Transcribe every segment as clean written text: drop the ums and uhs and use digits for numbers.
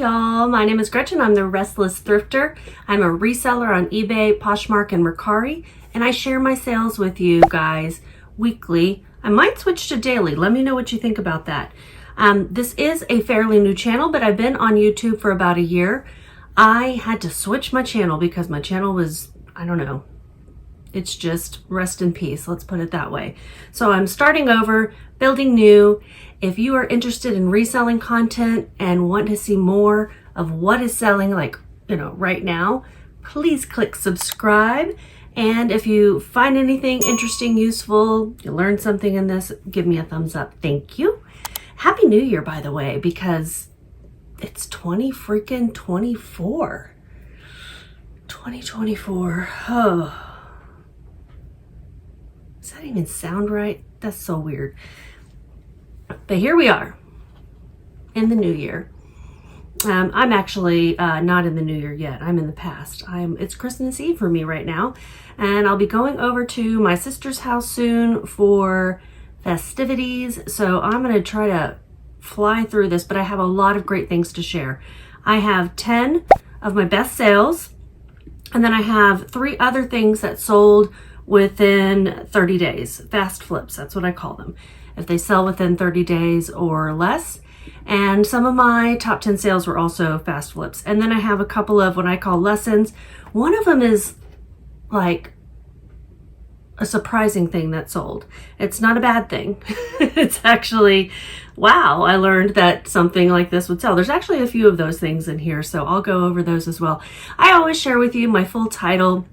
y'all, my name is Gretchen. I'm the Restless Thrifter. I'm a reseller on eBay, Poshmark, and Mercari, and I share my sales with you guys weekly. I might switch to daily. Let me know what you think about that. This is a fairly new channel, but I've been on YouTube for about a year. I had to switch my channel because my channel was, I don't know, it's just rest in peace. Let's put it that way. So I'm starting over, building new. If you are interested in reselling content and want to see more of what is selling, like, right now, please click subscribe. And if you find anything interesting, useful, you learned something in this, give me a thumbs up. Thank you. Happy New Year, by the way, because it's 2024. 2024. Oh. Does that even sound right? That's so weird. But here we are in the new year. I'm actually not in the new year yet. I'm in the past. It's Christmas Eve for me right now. And I'll be going over to my sister's house soon for festivities. So I'm going to try to fly through this, but I have a lot of great things to share. I have 10 of my best sales. And then I have 3 other things that sold within 30 days. Fast flips, that's what I call them. If they sell within 30 days or less. And some of my top 10 sales were also fast flips. And then I have a couple of what I call lessons. One of them is like a surprising thing that sold. It's not a bad thing. It's actually, wow, I learned that something like this would sell. There's actually a few of those things in here, so I'll go over those as well. I always share with you my full title,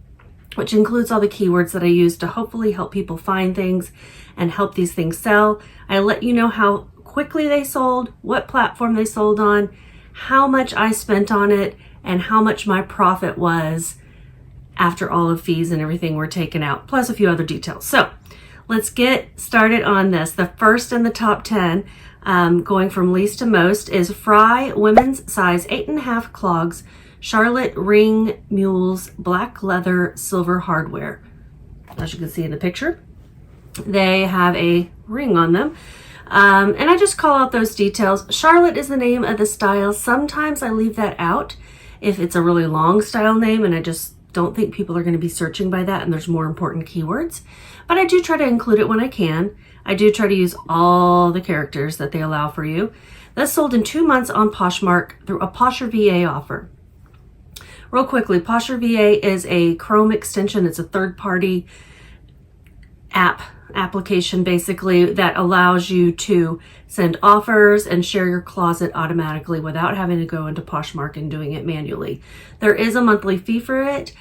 which includes all the keywords that I use to hopefully help people find things and help these things sell. I let you know how quickly they sold, what platform they sold on, how much I spent on it, and how much my profit was after all of fees and everything were taken out, plus a few other details. So let's get started on this. The first in the top 10, going from least to most, is Fry women's size 8.5 clogs, Charlotte ring mules, black leather, silver hardware. As you can see in the picture, they have a ring on them. And I just call out those details. Charlotte is the name of the style. Sometimes I leave that out if it's a really long style name and I just don't think people are going to be searching by that and there's more important keywords. But I do try to include it when I can. I do try to use all the characters that they allow for you. This sold in 2 months on Poshmark through a Posher VA offer. Real quickly, Posher VA is a Chrome extension. It's a third-party application basically that allows you to send offers and share your closet automatically without having to go into Poshmark and doing it manually. There is a monthly fee for it.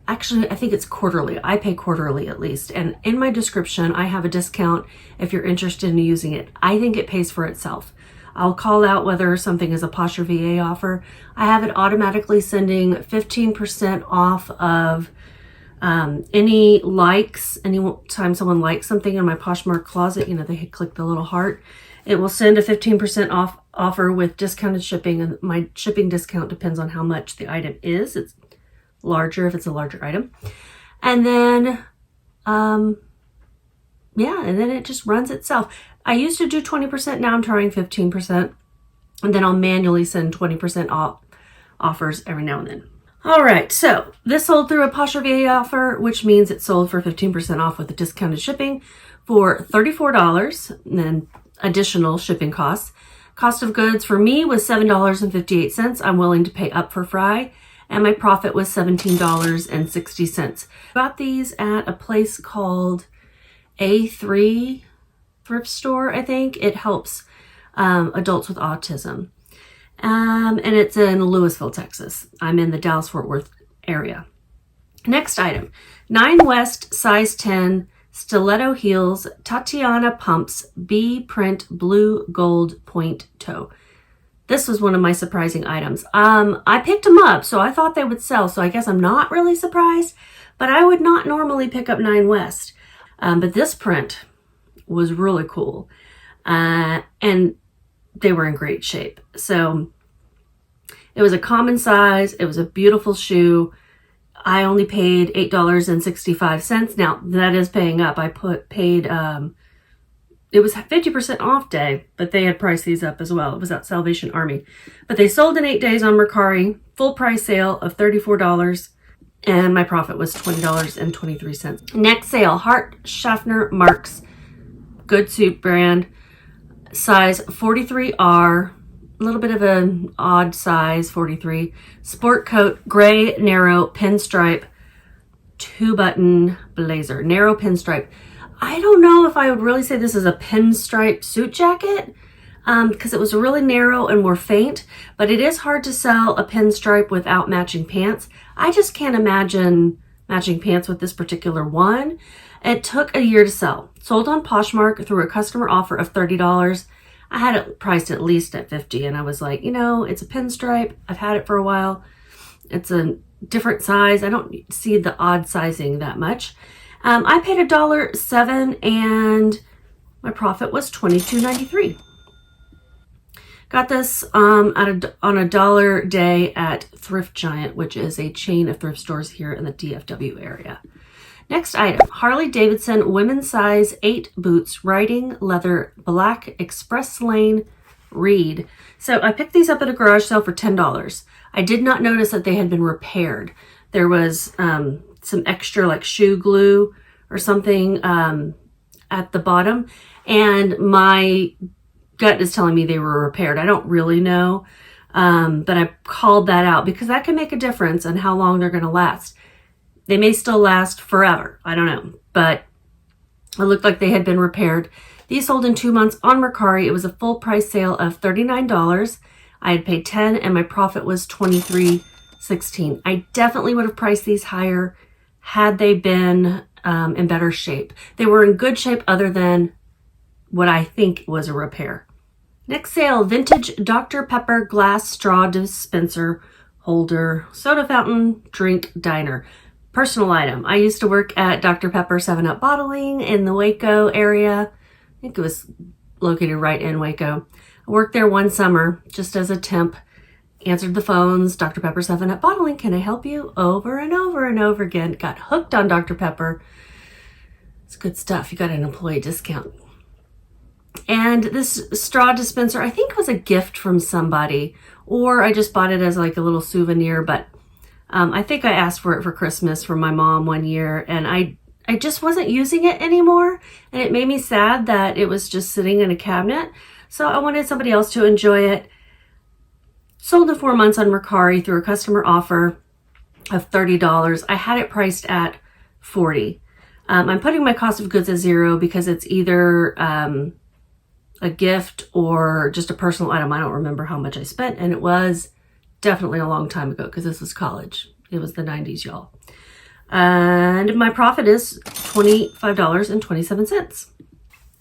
Actually, I think it's quarterly. I pay quarterly at least. And in my description, I have a discount if you're interested in using it. I think it pays for itself. I'll call out whether something is a Posher VA offer. I have it automatically sending 15% off of any likes. Anytime someone likes something in my Poshmark closet, they click the little heart. It will send a 15% off offer with discounted shipping, and my shipping discount depends on how much the item is. It's larger if it's a larger item. And then, and then it just runs itself. I used to do 20%, now I'm trying 15%, and then I'll manually send 20% off offers every now and then. All right, so this sold through a Posher VA offer, which means it sold for 15% off with the discounted shipping for $34 and then additional shipping costs. Cost of goods for me was $7.58. I'm willing to pay up for Fry, and my profit was $17.60. Got these at a place called A3 thrift store, I think. It helps adults with autism. And it's in Louisville, Texas. I'm in the Dallas-Fort Worth area. Next item, 9 West size 10 stiletto heels, Tatiana pumps, B print blue gold point toe. This was one of my surprising items. I picked them up, so I thought they would sell. So I guess I'm not really surprised, but I would not normally pick up 9 West. But this print was really cool. And they were in great shape. So it was a common size. It was a beautiful shoe. I only paid $8.65. Now that is paying up. I paid it was 50% off day, but they had priced these up as well. It was at Salvation Army. But they sold in 8 days on Mercari, full price sale of $34, and my profit was $20.23. Next sale, Hart Schaffner Marks, good suit brand, size 43R, a little bit of an odd size, 43. Sport coat, gray, narrow, pinstripe, 2-button blazer, narrow pinstripe. I don't know if I would really say this is a pinstripe suit jacket because it was really narrow and more faint, but it is hard to sell a pinstripe without matching pants. I just can't imagine matching pants with this particular one. It took a year to sell. Sold on Poshmark through a customer offer of $30. I had it priced at least at $50, and I was like, you know, it's a pinstripe. I've had it for a while. It's a different size. I don't see the odd sizing that much. I paid $1.07 and my profit was $22.93. Got this on a dollar day at Thrift Giant, which is a chain of thrift stores here in the DFW area. Next item, Harley Davidson women's size 8 boots, riding leather, black express lane reed. So I picked these up at a garage sale for $10. I did not notice that they had been repaired. There was some extra like shoe glue or something at the bottom, and my gut is telling me they were repaired. I don't really know, but I called that out because that can make a difference in how long they're going to last. They may still last forever. I don't know, but it looked like they had been repaired. These sold in 2 months on Mercari. It was a full price sale of $39. I had paid $10 and my profit was $23.16. I definitely would have priced these higher had they been in better shape. They were in good shape other than what I think was a repair. Next sale, vintage Dr. Pepper glass straw dispenser holder, soda fountain, drink diner. Personal item. I used to work at Dr. Pepper 7-Up bottling in the Waco area. I think it was located right in Waco. I worked there one summer just as a temp. Answered the phones, Dr. Pepper 7-Up bottling, can I help you? Over and over and over again. Got hooked on Dr. Pepper. It's good stuff. You got an employee discount. And this straw dispenser, I think was a gift from somebody, or I just bought it as like a little souvenir, but I think I asked for it for Christmas from my mom one year, and I just wasn't using it anymore, and it made me sad that it was just sitting in a cabinet. So I wanted somebody else to enjoy it. Sold in 4 months on Mercari through a customer offer of $30. I had it priced at $40. I'm putting my cost of goods at $0 because it's either a gift or just a personal item. I don't remember how much I spent, and it was definitely a long time ago because this was college. It was the 90s, y'all. And my profit is $25.27.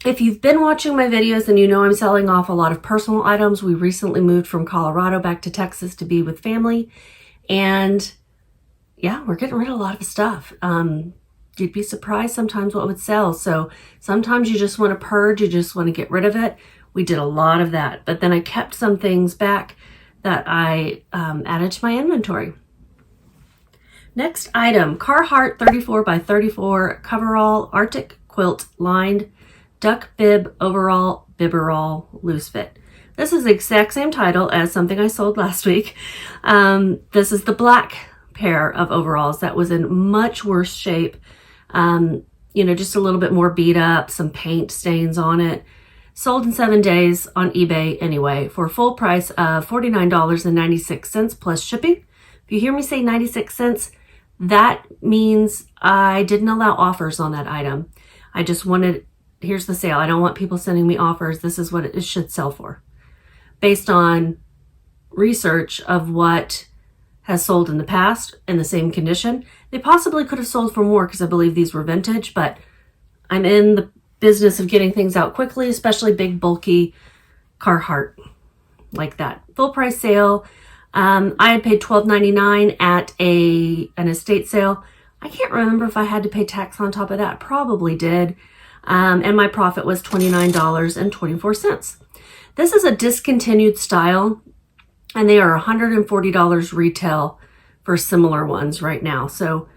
If you've been watching my videos, then you know I'm selling off a lot of personal items. We recently moved from Colorado back to Texas to be with family. And yeah, we're getting rid of a lot of stuff. You'd be surprised sometimes what would sell. So sometimes you just want to purge, you just want to get rid of it. We did a lot of that, but then I kept some things back that I added to my inventory. Next item, Carhartt 34 by 34 coverall Arctic quilt lined duck bib overall bibberall loose fit. This is the exact same title as something I sold last week. This is the black pair of overalls that was in much worse shape. You know, just a little bit more beat up, some paint stains on it. Sold in 7 days on eBay anyway for a full price of $49.96 plus shipping. If you hear me say 96 cents, that means I didn't allow offers on that item. I just wanted, here's the sale. I don't want people sending me offers. This is what it should sell for. Based on research of what has sold in the past in the same condition. They possibly could have sold for more because I believe these were vintage, but I'm in the business of getting things out quickly, especially big, bulky Carhartt like that. Full price sale. I had paid $12.99 at an estate sale. I can't remember if I had to pay tax on top of that. Probably did. And my profit was $29.24. This is a discontinued style, and they are $140 retail for similar ones right now. So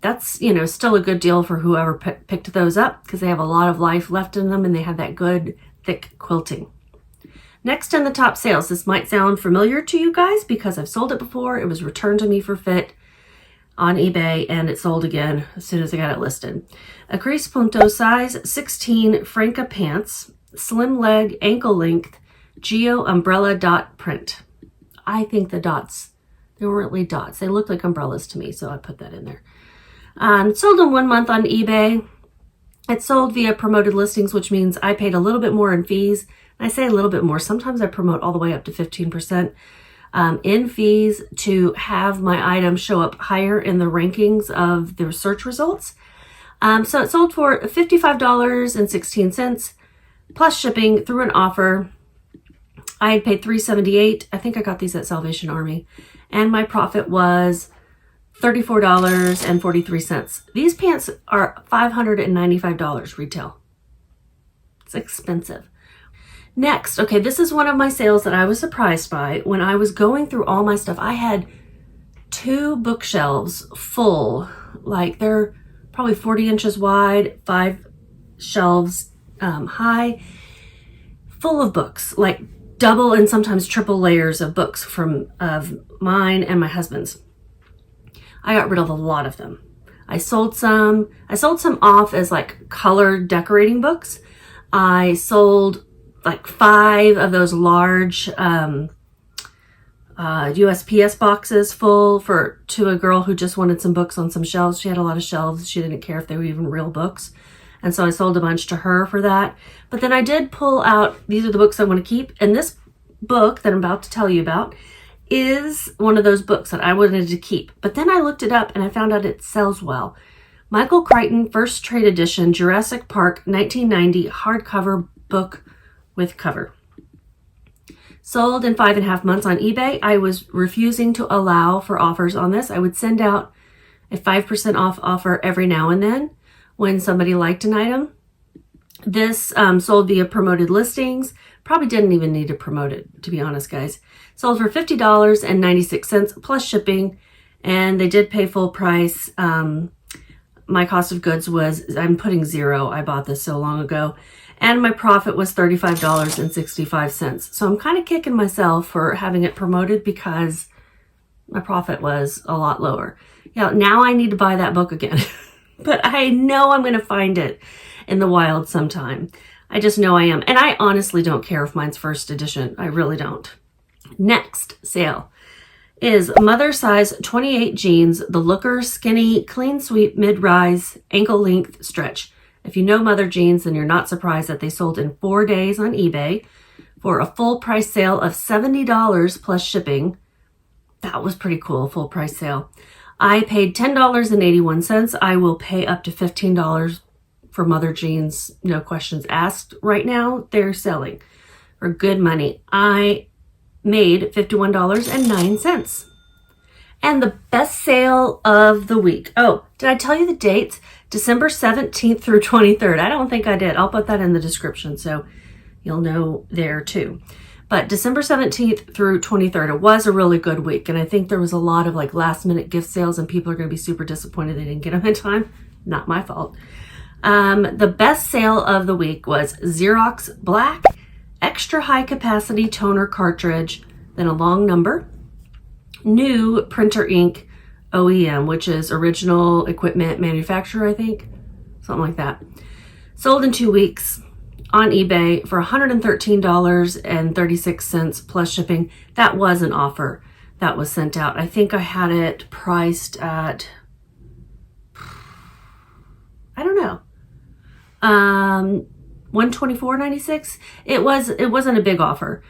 that's, you know, still a good deal for whoever picked those up because they have a lot of life left in them and they have that good thick quilting. Next in the top sales, this might sound familiar to you guys because I've sold it before. It was returned to me for fit on eBay and it sold again as soon as I got it listed. A crease punto size 16 Franca pants, slim leg, ankle length, Geo umbrella dot print. I think the dots, they weren't really dots. They looked like umbrellas to me, so I put that in there. It sold in 1 month on eBay. It sold via promoted listings, which means I paid a little bit more in fees. I say a little bit more. Sometimes I promote all the way up to 15% in fees to have my item show up higher in the rankings of the search results. So it sold for $55.16 plus shipping through an offer. I had paid $378. I think I got these at Salvation Army. And my profit was $34.43. These pants are $595 retail. It's expensive. Next, okay, this is one of my sales that I was surprised by. When I was going through all my stuff, I had 2 bookshelves full, like they're probably 40 inches wide, 5 shelves high, full of books, like double and sometimes triple layers of books of mine and my husband's. I got rid of a lot of them. I sold some off as like colored decorating books. I sold like 5 of those large USPS boxes full to a girl who just wanted some books on some shelves. She had a lot of shelves. She didn't care if they were even real books. And so I sold a bunch to her for that. But then I did pull out, these are the books I want to keep. And this book that I'm about to tell you about is one of those books that I wanted to keep. But then I looked it up and I found out it sells well. Michael Crichton, First Trade Edition, Jurassic Park, 1990, hardcover book with cover. Sold in 5.5 months on eBay. I was refusing to allow for offers on this. I would send out a 5% off offer every now and then when somebody liked an item. This sold via promoted listings. Probably didn't even need to promote it, to be honest, guys. Sold for $50.96 plus shipping, and they did pay full price. My cost of goods was, I'm putting 0. I bought this so long ago. And my profit was $35.65. So I'm kind of kicking myself for having it promoted because my profit was a lot lower. Yeah, now I need to buy that book again. But I know I'm going to find it in the wild sometime. I just know I am. And I honestly don't care if mine's first edition. I really don't. Next sale is mother size 28 jeans, the Looker skinny, clean sweep, mid-rise, ankle length stretch. If you know mother jeans, then you're not surprised that they sold in 4 days on eBay for a full price sale of $70 plus shipping. That was pretty cool, full price sale. I paid $10.81. I will pay up to $15 for mother jeans, no questions asked. Right now, they're selling for good money. I made $51.09. And the best sale of the week. Oh, did I tell you the dates? December 17th through 23rd. I don't think I did. I'll put that in the description so you'll know there too. But December 17th through 23rd, it was a really good week. And I think there was a lot of like last minute gift sales and people are going to be super disappointed they didn't get them in time. Not my fault. The best sale of the week was Xerox Black Extra High Capacity Toner Cartridge, then a long number. New printer ink OEM, which is original equipment manufacturer, I think. Something like that. Sold in 2 weeks on eBay for $113.36 plus shipping. That was an offer that was sent out. I think I had it priced at, I don't know, $124.96. It wasn't a big offer.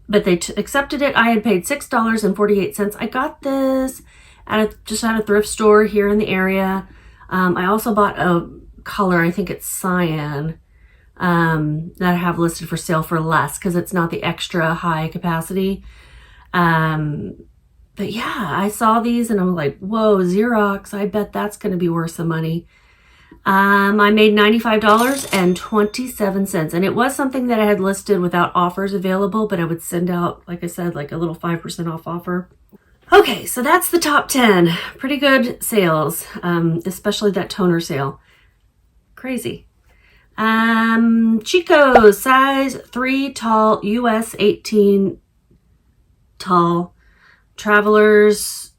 But they accepted it. I had paid $6.48. I got this just at a thrift store here in the area. I also bought a color, I think it's cyan, that I have listed for sale for less because it's not the extra high capacity. But yeah, I saw these and I'm like, whoa, Xerox, I bet that's going to be worth some money. I made $95.27, and it was something that I had listed without offers available, but I would send out, like I said, like a little 5% off offer. Okay, so that's the top 10. Pretty good sales, especially that toner sale. Crazy. Chico's size 3 tall, US 18 tall, travelers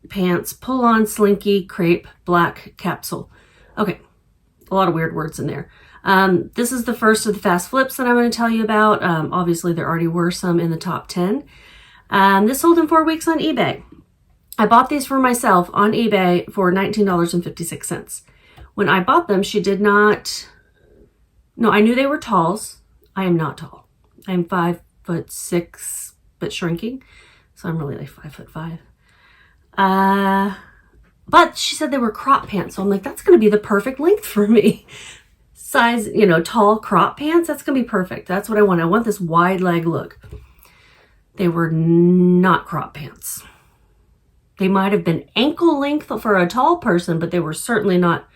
pants, pull-on slinky crepe black capsule. Okay, a lot of weird words in there. This is the first of the fast flips that I'm going to tell you about. Obviously, there already were some in the top 10. This sold in 4 weeks on eBay. I bought these for myself on eBay for $19.56. When I bought them, she did not... No, I knew they were talls. I am not tall. I'm 5'6", but shrinking. So I'm really like 5'5". But she said they were crop pants. So I'm like, that's going to be the perfect length for me. Size, tall crop pants. That's going to be perfect. That's what I want. I want this wide leg look. They were not crop pants. They might have been ankle length for a tall person, but they were certainly not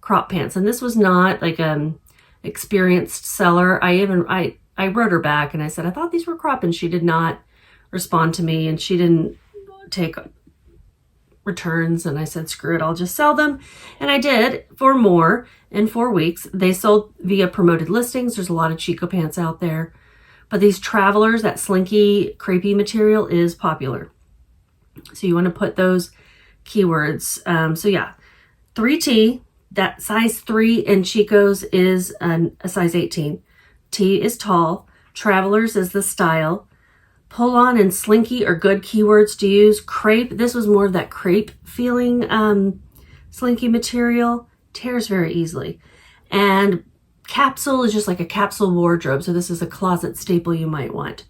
crop pants. And this was not like an experienced seller. I wrote her back and I said, I thought these were crop, and she did not respond to me, and she didn't take returns. And I said, screw it, I'll just sell them. And I did for more in 4 weeks. They sold via promoted listings. There's a lot of Chico pants out there, but these travelers, that slinky crepey material is popular. So you want to put those keywords. So yeah, 3T, that size 3 in Chico's is a size 18. T is tall. Travelers is the style. Pull on and slinky are good keywords to use. Crepe, this was more of that crepe feeling slinky material. Tears very easily. And capsule is just like a capsule wardrobe. So this is a closet staple you might want.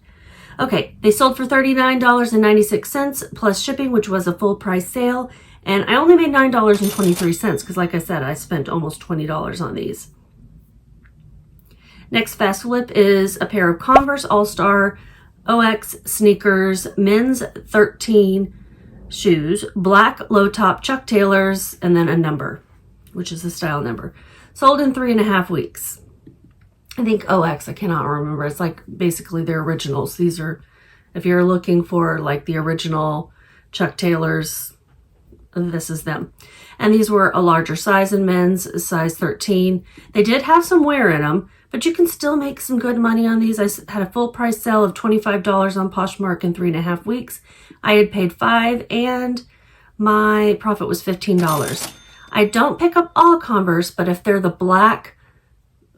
Okay, they sold for $39.96 plus shipping, which was a full price sale. And I only made $9.23 because, like I said, I spent almost $20 on these. Next fast flip is a pair of Converse All-Star OX sneakers, men's 13 shoes, black low top Chuck Taylors, and then a number, which is the style number. Sold in 3.5 weeks. I think OX, I cannot remember. It's like basically their originals. These are, if you're looking for like the original Chuck Taylors, this is them. And these were a larger size in men's, size 13. They did have some wear in them, but you can still make some good money on these. I had a full price sale of $25 on Poshmark in 3.5 weeks. I had paid $5 and my profit was $15. I don't pick up all Converse, but if they're the black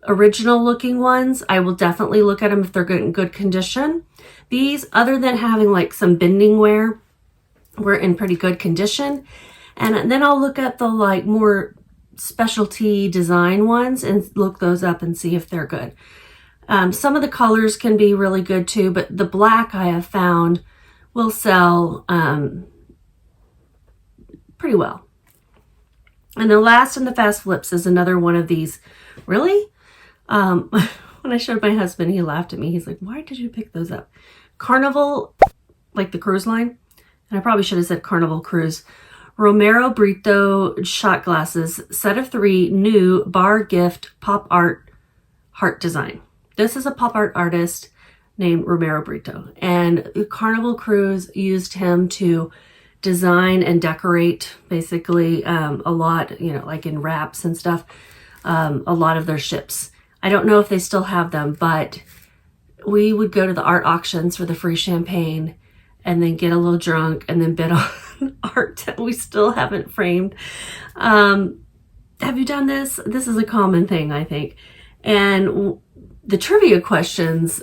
original looking ones, I will definitely look at them if they're good in good condition. These, other than having like some bending wear, were in pretty good condition. And then I'll look at the like more specialty design ones and look those up and see if they're good. Some of the colors can be really good too, but the black I have found will sell pretty well. And the last in the fast flips is another one of these. Really? When I showed my husband, he laughed at me. He's like, why did you pick those up? Carnival, like the cruise line. And I probably should have said Carnival Cruise. Romero Brito shot glasses, set of 3, new bar gift pop art heart design. This is a pop art artist named Romero Brito. And Carnival Cruise used him to design and decorate basically a lot, like in wraps and stuff, a lot of their ships. I don't know if they still have them, but we would go to the art auctions for the free champagne and then get a little drunk and then bid on art that we still haven't framed. Have you done this? This is a common thing, I think. And the trivia questions,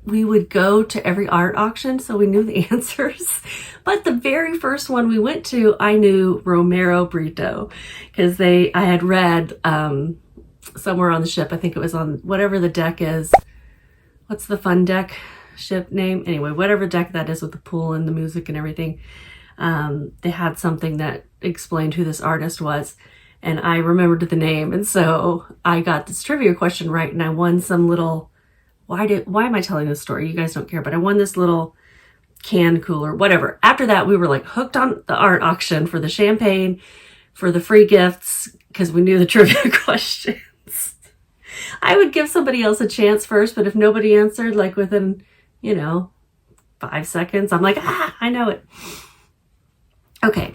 we would go to every art auction, so we knew the answers. But the very first one we went to, I knew Romero Brito because I had read somewhere on the ship, I think it was on whatever the deck is. What's the fun deck ship name? Anyway, whatever deck that is with the pool and the music and everything. They had something that explained who this artist was. And I remembered the name. And so I got this trivia question right. And I won some little, why am I telling this story? You guys don't care, but I won this little can cooler, whatever. After that, we were like hooked on the art auction for the champagne, for the free gifts, because we knew the trivia questions. I would give somebody else a chance first, but if nobody answered, like within, 5 seconds. I'm like, I know it. Okay.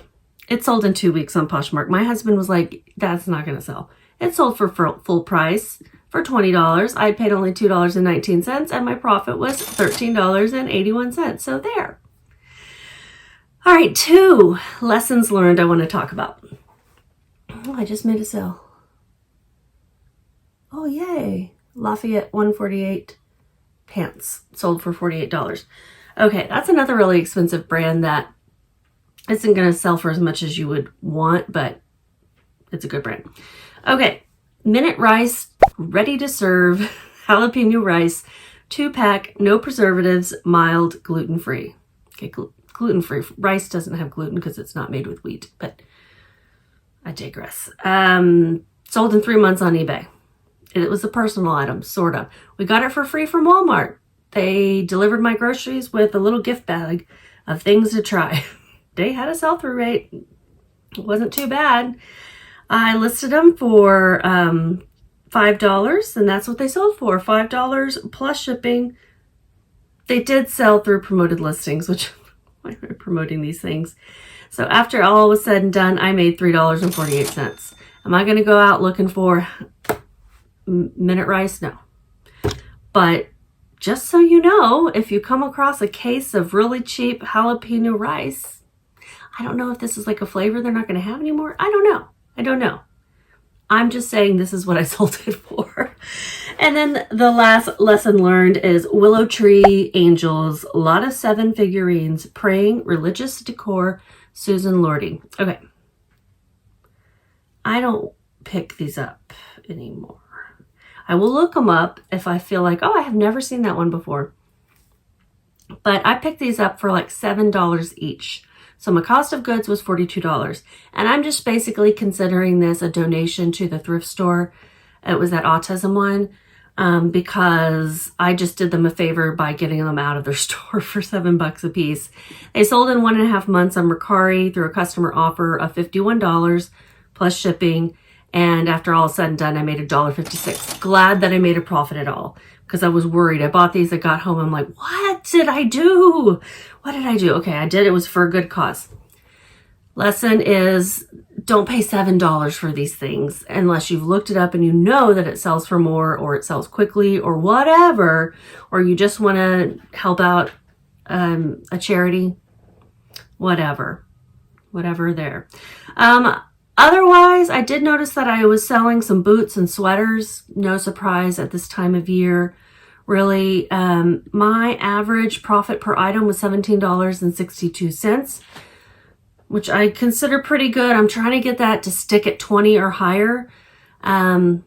It sold in 2 weeks on Poshmark. My husband was like, that's not going to sell. It sold for full price for $20. I paid only $2.19 and my profit was $13.81. So there. All right, 2 lessons learned I want to talk about. Oh, I just made a sale. Oh, yay. Lafayette 148 pants sold for $48. Okay, that's another really expensive brand that isn't going to sell for as much as you would want, but it's a good brand. Okay, Minute Rice, ready to serve, jalapeno rice, 2-pack, no preservatives, mild, gluten-free. Okay, gluten-free. Rice doesn't have gluten because it's not made with wheat, but I digress. Sold in 3 months on eBay. It was a personal item, sort of. We got it for free from Walmart. They delivered my groceries with a little gift bag of things to try. They had a sell-through rate. It wasn't too bad. I listed them for $5, and that's what they sold for, $5 plus shipping. They did sell through promoted listings, which why am I promoting these things? So after all was said and done, I made $3.48. Am I going to go out looking for Minute Rice? No. But just so you know, if you come across a case of really cheap jalapeno rice, I don't know if this is like a flavor they're not going to have anymore. I don't know. I'm just saying this is what I sold it for. And then the last lesson learned is Willow Tree Angels, a lot of 7 figurines, praying, religious decor, Susan Lordy. Okay. I don't pick these up anymore. I will look them up if I feel like, oh, I have never seen that one before. But I picked these up for like $7 each. So my cost of goods was $42. And I'm just basically considering this a donation to the thrift store. It was that autism one. Because I just did them a favor by getting them out of their store for $7 a piece. They sold in 1.5 months on Mercari through a customer offer of $51 plus shipping. And after all is said and done, I made $1.56. Glad that I made a profit at all because I was worried. I bought these, I got home, I'm like, what did I do? What did I do? Okay, I did. It was for a good cause. Lesson is don't pay $7 for these things unless you've looked it up and you know that it sells for more or it sells quickly or whatever, or you just want to help out a charity, whatever there. Otherwise, I did notice that I was selling some boots and sweaters. No surprise at this time of year. Really, my average profit per item was $17.62, which I consider pretty good. I'm trying to get that to stick at 20 or higher. But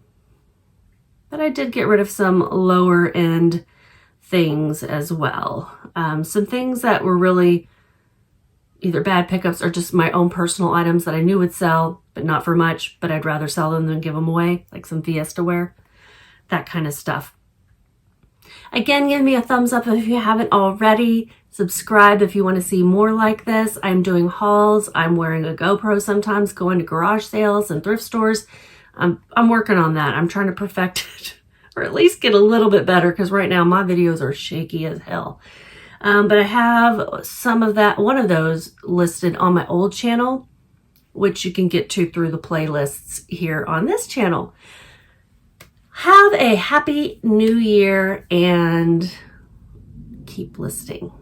I did get rid of some lower end things as well. Some things that were really either bad pickups or just my own personal items that I knew would sell, but not for much, but I'd rather sell them than give them away, like some Fiesta wear, that kind of stuff. Again, give me a thumbs up if you haven't already. Subscribe if you want to see more like this. I'm doing hauls. I'm wearing a GoPro sometimes, going to garage sales and thrift stores. I'm working on that. I'm trying to perfect it, or at least get a little bit better, because right now my videos are shaky as hell. But I have one of those listed on my old channel, which you can get to through the playlists here on this channel. Have a happy new year and keep listing.